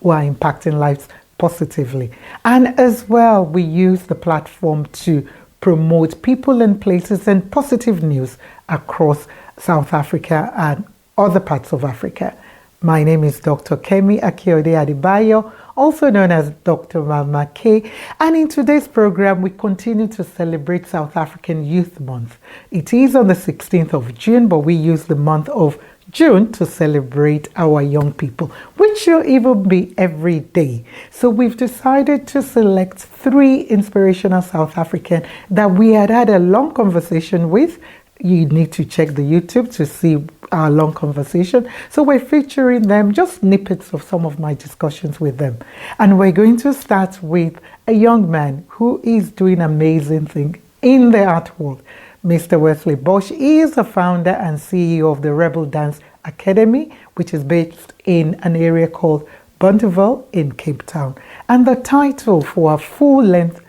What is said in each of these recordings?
who are impacting lives positively. And as well, we use the platform to promote people and places and positive news across South Africa and other parts of Africa. My name is Dr. Kemi Akeode Adebayo, also known as Dr. Mama K. And in today's program, we continue to celebrate South African Youth Month. It is on the 16th of June, but we use the month of June to celebrate our young people, which should even be every day. So we've decided to select 3 inspirational South African that we had a long conversation with. You need to check the YouTube to see our long conversation. So we're featuring them, just snippets of some of my discussions with them. And we're going to start with a young man who is doing amazing things in the art world. Mr. Wesley Bosch is the founder and CEO of the Rebel Dance Academy, which is based in an area called Bonteheuwel in Cape Town. And the title for a full-length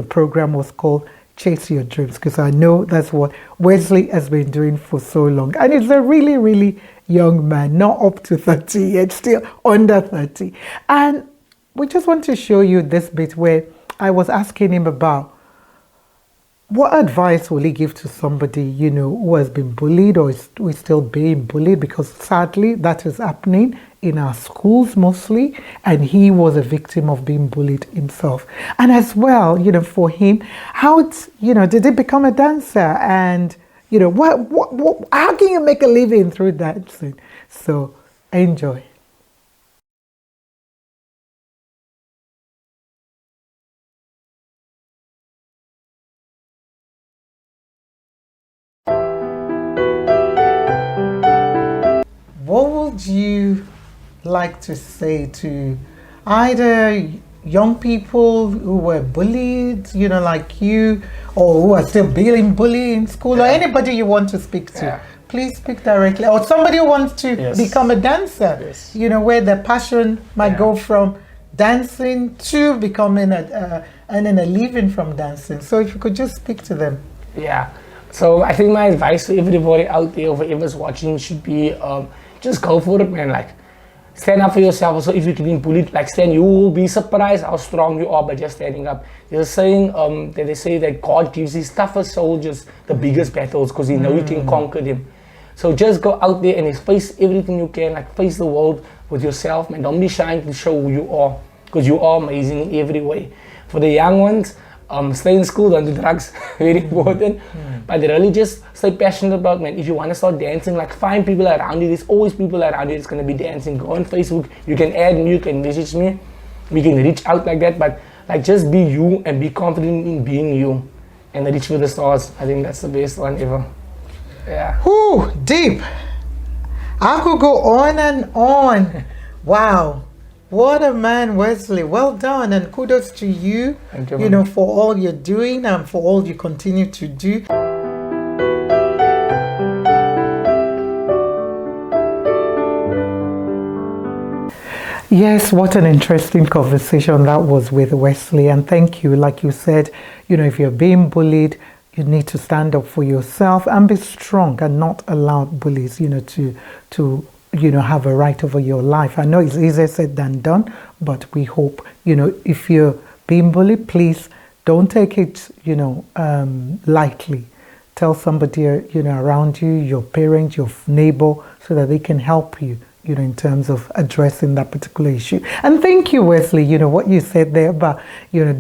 program was called Chase Your Dreams, because I know that's what Wesley has been doing for so long. And he's a really, really young man, not up to 30 yet, still under 30. And we just want to show you this bit where I was asking him about what advice will he give to somebody, who has been bullied or is still being bullied, because sadly that is happening in our schools mostly, and he was a victim of being bullied himself. And as well, for him, how did he become a dancer, and how can you make a living through dancing? So enjoy. What would you like to say to either young people who were bullied, like you, or who are still being bullied in school, or anybody you want to speak to? Yeah. Please speak directly. Or somebody who wants to become a dancer, where their passion might go from dancing to becoming earning a living from dancing. So if you could just speak to them. Yeah. So I think my advice to everybody out there, whoever's watching, should be just go for it, man. Like, stand up for yourself. So if you're getting bullied, you will be surprised how strong you are by just standing up. There's a saying that they say that God gives his toughest soldiers the biggest battles because he knows you can conquer them. So just go out there and face everything you can, face the world with yourself, man. Don't be shy to show who you are, because you are amazing in every way. For the young ones, stay in school, don't do drugs, very important. But really just stay passionate about, man. If you want to start dancing, find people around you. There's always people around you that's going to be dancing. Go on Facebook, you can add me, you can message me. We can reach out like that, but just be you and be confident in being you and reach for the stars. I think that's the best one ever. Yeah. Whoo, deep. I could go on and on. Wow. What a man, Wesley. Well done, and kudos to you, Thank you, for all you're doing and for all you continue to do. Yes, what an interesting conversation that was with Wesley, and thank you. Like you said, if you're being bullied, you need to stand up for yourself and be strong and not allow bullies, to have a right over your life. I know it's easier said than done, but we hope, if you're being bullied, please don't take it, lightly. Tell somebody, around you, your parents, your neighbor, so that they can help you, in terms of addressing that particular issue. And thank you, Wesley, what you said there about,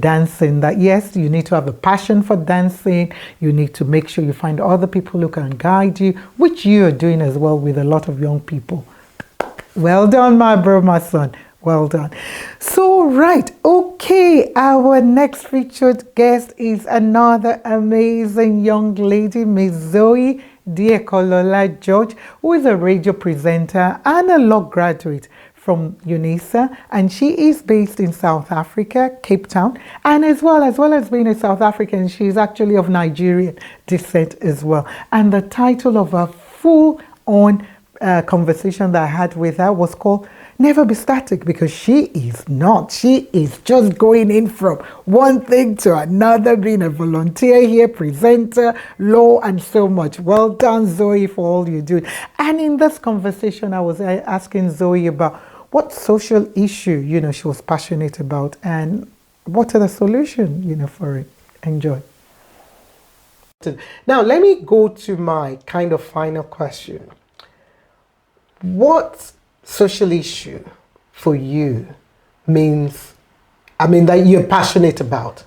dancing, that yes, you need to have a passion for dancing. You need to make sure you find other people who can guide you, which you are doing as well with a lot of young people. Well done, my bro, my son. Well done. So, right. Okay. Our next featured guest is another amazing young lady, Miss Zoe Diekolola George, who is a radio presenter and a law graduate from UNISA, and she is based in South Africa, Cape Town, and as well as being a South African, she's actually of Nigerian descent as well. And the title of a full-on conversation that I had with her was called Never Be Static, because she is not. She is just going in from one thing to another, being a volunteer here, presenter, law, and so much. Well done, Zoe, for all you do. And in this conversation, I was asking Zoe about what social issue, she was passionate about, and what are the solution, for it. Enjoy. Now, let me go to my kind of final question. What social issue for you that you're passionate about,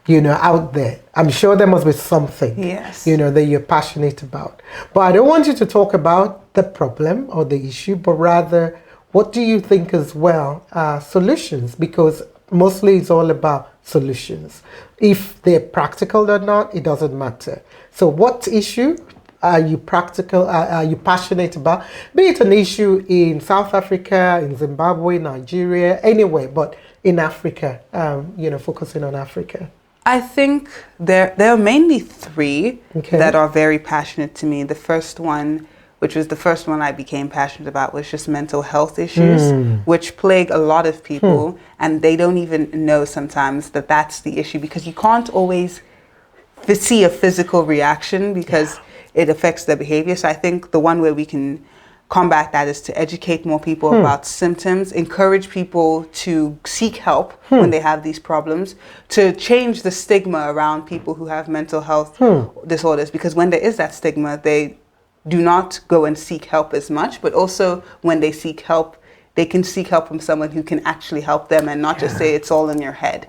out there? I'm sure there must be something, yes, that you're passionate about. But I don't want you to talk about the problem or the issue, but rather, what do you think as well are solutions? Because mostly it's all about solutions. If they're practical or not, it doesn't matter. So what issue are you passionate about? Be it an issue in South Africa, in Zimbabwe, Nigeria, anywhere, but in Africa, focusing on Africa. I think there are mainly three that are very passionate to me. The first one, which was the first one I became passionate about, was just mental health issues, which plague a lot of people, and they don't even know sometimes that that's the issue, because you can't always see a physical reaction because it affects their behavior. So I think the one way we can combat that is to educate more people about symptoms, encourage people to seek help when they have these problems, to change the stigma around people who have mental health disorders, because when there is that stigma, they do not go and seek help as much, but also when they seek help, they can seek help from someone who can actually help them and not just say it's all in your head.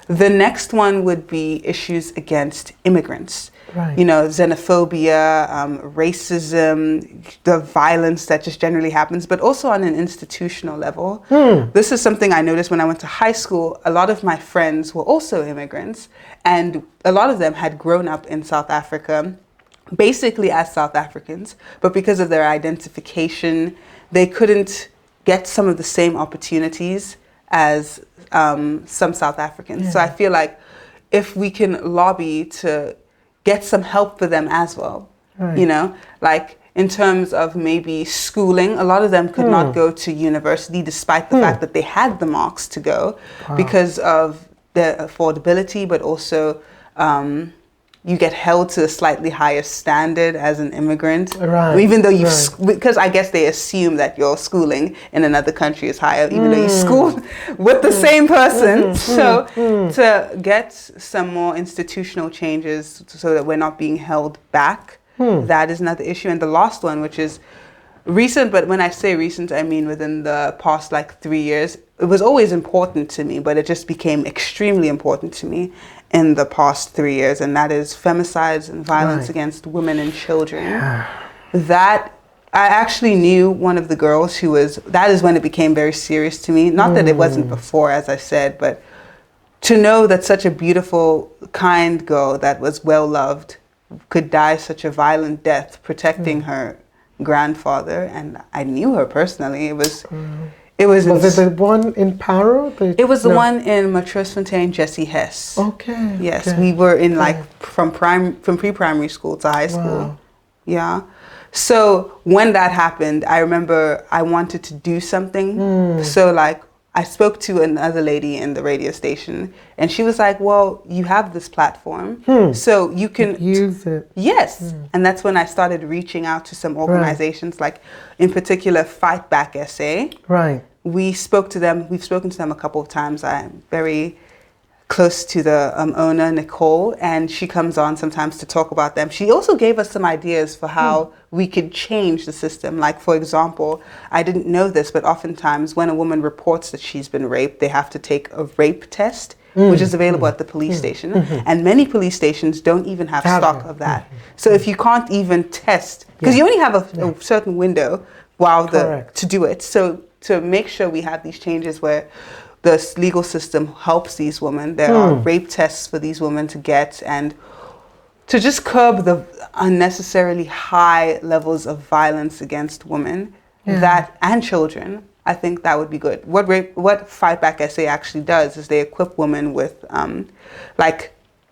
The next one would be issues against immigrants. Right. Xenophobia, racism, the violence that just generally happens, but also on an institutional level. This is something I noticed when I went to high school. A lot of my friends were also immigrants, and a lot of them had grown up in South Africa, basically as South Africans, but because of their identification, they couldn't get some of the same opportunities as some South Africans. So I feel like if we can lobby to get some help for them as well, like in terms of maybe schooling, a lot of them could not go to university despite the fact that they had the marks to go because of the affordability, but also you get held to a slightly higher standard as an immigrant, even though because I guess they assume that your schooling in another country is higher, even though you schooled with the same person. So to get some more institutional changes so that we're not being held back, that is another issue. And the last one, which is recent, but when I say recent, I mean within the past 3 years, it was always important to me, but it just became extremely important to me in the past 3 years, and that is femicides and violence against women and children. That I actually knew one of the girls that is when it became very serious to me. Not that it wasn't before, as I said, but to know that such a beautiful, kind girl that was well loved could die such a violent death protecting her grandfather, and I knew her personally. Was it the one in Paro? It was the one in Matresfontein, Jessie Hess. Okay. Yes, we were in from pre-primary school to high school. Yeah. So when that happened, I remember I wanted to do something. So I spoke to another lady in the radio station, and she was like, well, you have this platform, so you can use it. Yes. And that's when I started reaching out to some organizations, like in particular Fight Back SA. Right. We've spoken to them a couple of times. I'm very close to the owner, Nicole, and she comes on sometimes to talk about them. She also gave us some ideas for how we could change the system. Like, for example, I didn't know this, but oftentimes when a woman reports that she's been raped, they have to take a rape test, which is available at the police station. And many police stations don't even have stock of that. So if you can't even test, because you only have a certain window to do it. So to make sure we have these changes where the legal system helps these women. There are rape tests for these women to get, and to just curb the unnecessarily high levels of violence against women and children. I think that would be good. What Fight Back SA actually does is they equip women with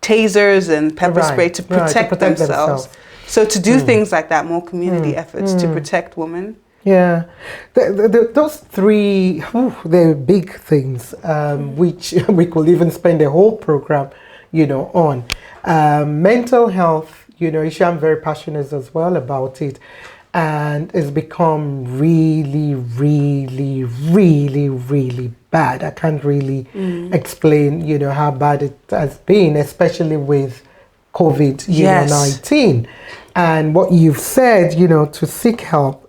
tasers and pepper spray to protect themselves. So to do things like that, more community efforts to protect women. Yeah, those three, they're big things, which we could even spend a whole program, on. Mental health, issue, I'm very passionate as well about it. And it's become really, really, really bad. I can't really explain, how bad it has been, especially with COVID, Yes. 19. And what you've said, to seek help,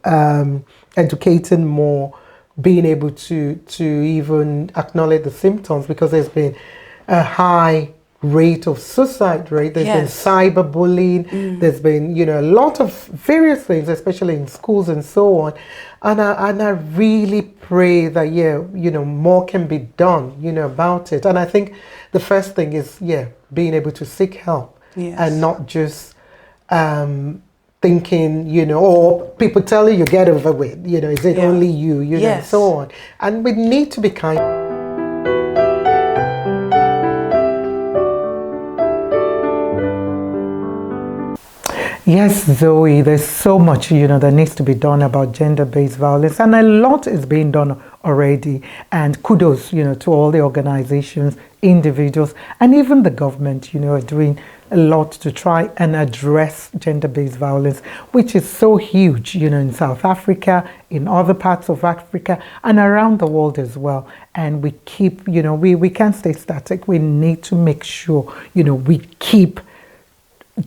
educating more, being able to even acknowledge the symptoms, because there's been a high rate of suicide rate. There's been Yes. cyberbullying. There's been, a lot of various things, especially in schools and so on. And I really pray that, more can be done, about it. And I think the first thing is, being able to seek help. Yes. And not just thinking, or people telling you get over it, is it only you, and Yes. so on. And we need to be kind. Yes, Zoe, there's so much, that needs to be done about gender-based violence, and a lot is being done already. And kudos, to all the organizations, individuals, and even the government, are doing a lot to try and address gender-based violence, which is so huge, in South Africa, in other parts of Africa, and around the world as well. And we keep, we can't stay static. We need to make sure, we keep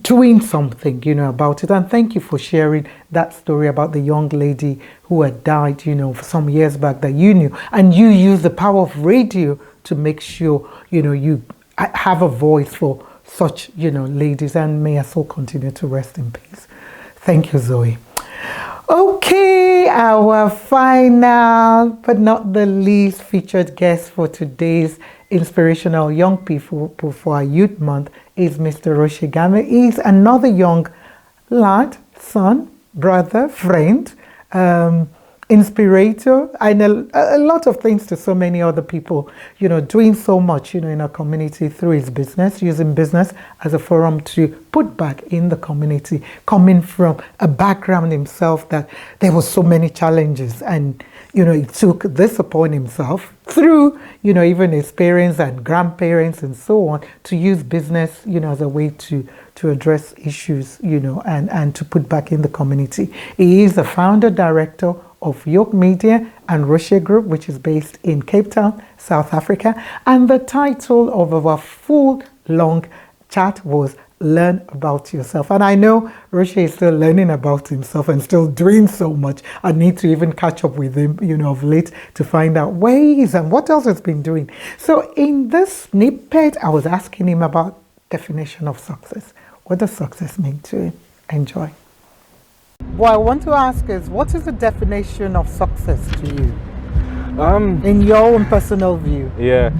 doing something, about it. And thank you for sharing that story about the young lady who had died, some years back that you knew. And you use the power of radio to make sure, you have a voice for such, ladies. And may her soul continue to rest in peace. Thank you, Zoe. Okay, our final but not the least featured guest for today's Inspirational Young People for our Youth Month is Mr. Roche Gamiet. He's another young lad, son, brother, friend, inspirator, and a lot of things to so many other people, doing so much, in our community through his business, using business as a forum to put back in the community, coming from a background himself that there was so many challenges, and, he took this upon himself through, even his parents and grandparents and so on, to use business, as a way to address issues, and to put back in the community. He is the founder director of Yolk Media and Roche Group, which is based in Cape Town, South Africa. And the title of our full long chat was Learn About Yourself. And I know Roche is still learning about himself and still doing so much. I need to even catch up with him, of late, to find out where he is and what else he's been doing. So in this snippet, I was asking him about definition of success. What does success mean to him? Enjoy. What I want to ask is, what is the definition of success to you? In your own personal view. Yeah.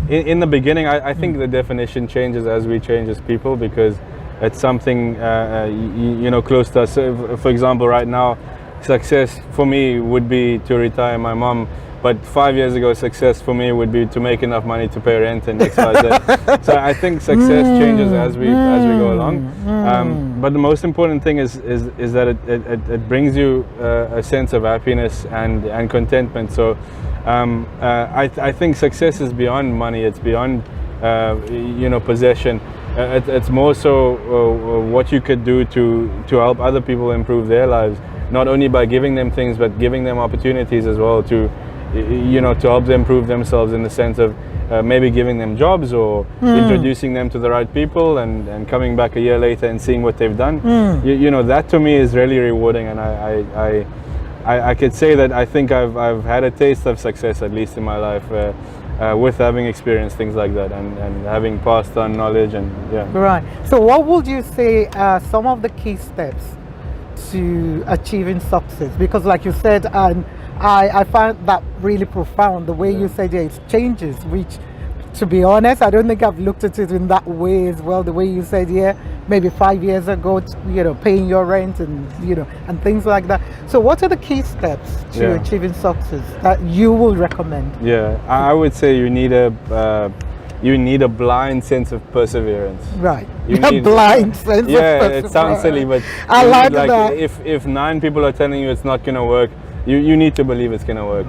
In the beginning, I think the definition changes as we change as people, because it's something, close to us. So, for example, right now, success for me would be to retire my mom. But 5 years ago, success for me would be to make enough money to pay rent and X, Y, Z. So I think success changes as we go along. But the most important thing is that it brings you a sense of happiness and contentment. So I think success is beyond money. It's beyond possession. It's more so what you could do to help other people improve their lives, not only by giving them things, but giving them opportunities as well to help them improve themselves, in the sense of maybe giving them jobs, or introducing them to the right people, and coming back a year later and seeing what they've done. That to me is really rewarding, and I could say that I think I've had a taste of success, at least in my life, with having experienced things like that, and having passed on knowledge, and yeah. Right. So what would you say are some of the key steps to achieving success? Because like you said, and I found that really profound, the way you said it changes, which, to be honest, I don't think I've looked at it in that way as well. The way you said, maybe 5 years ago, paying your rent and, and things like that. So what are the key steps to achieving success that you will recommend? Yeah, I would say you need a blind sense of perseverance. Right. You need blind sense of perseverance. It sounds silly, but I like that. If 9 people are telling you it's not going to work, you need to believe it's going to work,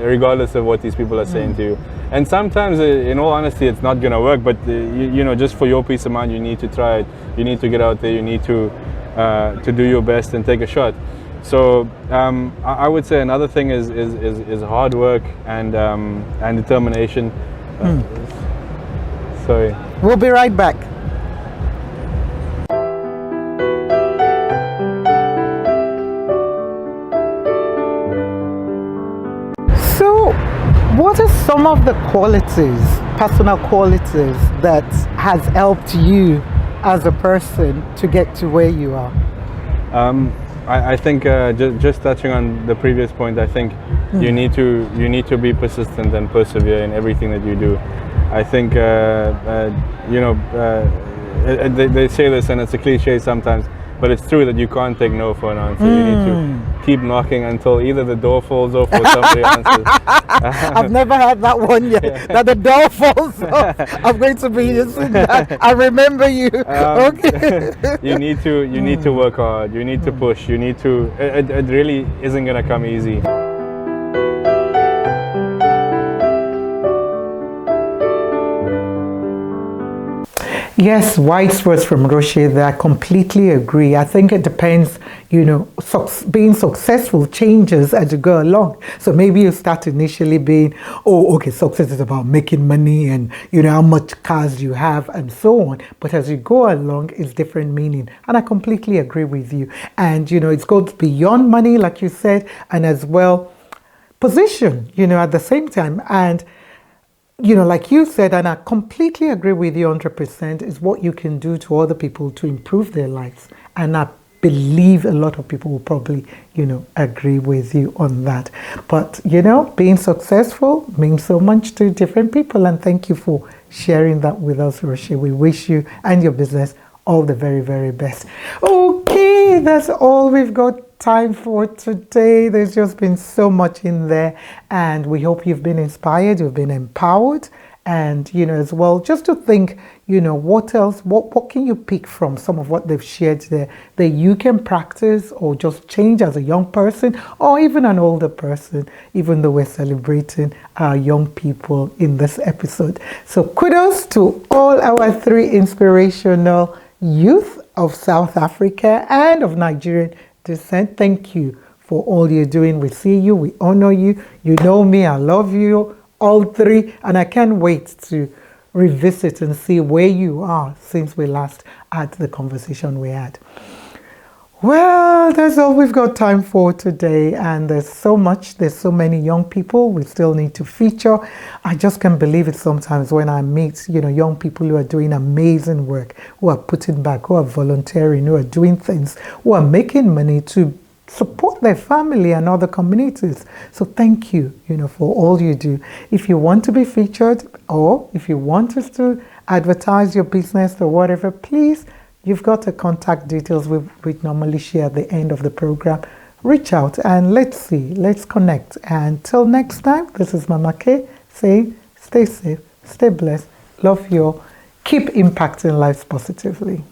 regardless of what these people are saying to you. And sometimes, in all honesty, it's not going to work, but just for your peace of mind, you need to try it. You need to get out there. You need to do your best and take a shot. So I would say another thing is hard work and determination. Sorry. We'll be right back. So, what are some of the qualities, personal qualities, that has helped you as a person to get to where you are? I think just touching on the previous point, I think you need to be persistent and persevere in everything that you do. I think they say this, and it's a cliche sometimes, but it's true that you can't take no for an answer. You need to keep knocking until either the door falls off or somebody answers. I've never had that one yet. That the door falls off. I'm going to be using that. I remember you. Okay. you need to work hard. You need to push. You need to. It really isn't gonna come easy. Yes, wise words from Roche there. I completely agree. I think it depends, being successful changes as you go along. So maybe you start initially being, success is about making money and, how much cars you have and so on. But as you go along, it's different meaning. And I completely agree with you. And, it goes beyond money, like you said, and as well, position, at the same time. And like you said, and I completely agree with you 100%, is what you can do to other people to improve their lives. And I believe a lot of people will probably, agree with you on that. But, being successful means so much to different people. And thank you for sharing that with us, Roche. We wish you and your business all the very, very best. Okay, that's all we've got time for today. There's just been so much in there, and we hope you've been inspired, you've been empowered, and as well, just to think, what else, what can you pick from some of what they've shared there that you can practice or just change as a young person or even an older person, even though we're celebrating our young people in this episode. So kudos to all our 3 inspirational youth of South Africa and of Nigerian descent. Thank you for all you're doing. We see you, we honor you. You know me, I love you, all 3, and I can't wait to revisit and see where you are since we last had the conversation we had. Well, that's all we've got time for today, and there's so many young people we still need to feature. I just can't believe it sometimes when I meet, young people who are doing amazing work, who are putting back, who are volunteering, who are doing things, who are making money to support their family and other communities. So thank you, for all you do. If you want to be featured, or if you want us to advertise your business or whatever, please, you've got the contact details we normally share at the end of the program. Reach out and let's connect. And till next time, this is Mama K saying, stay safe, stay blessed, love you all, keep impacting lives positively.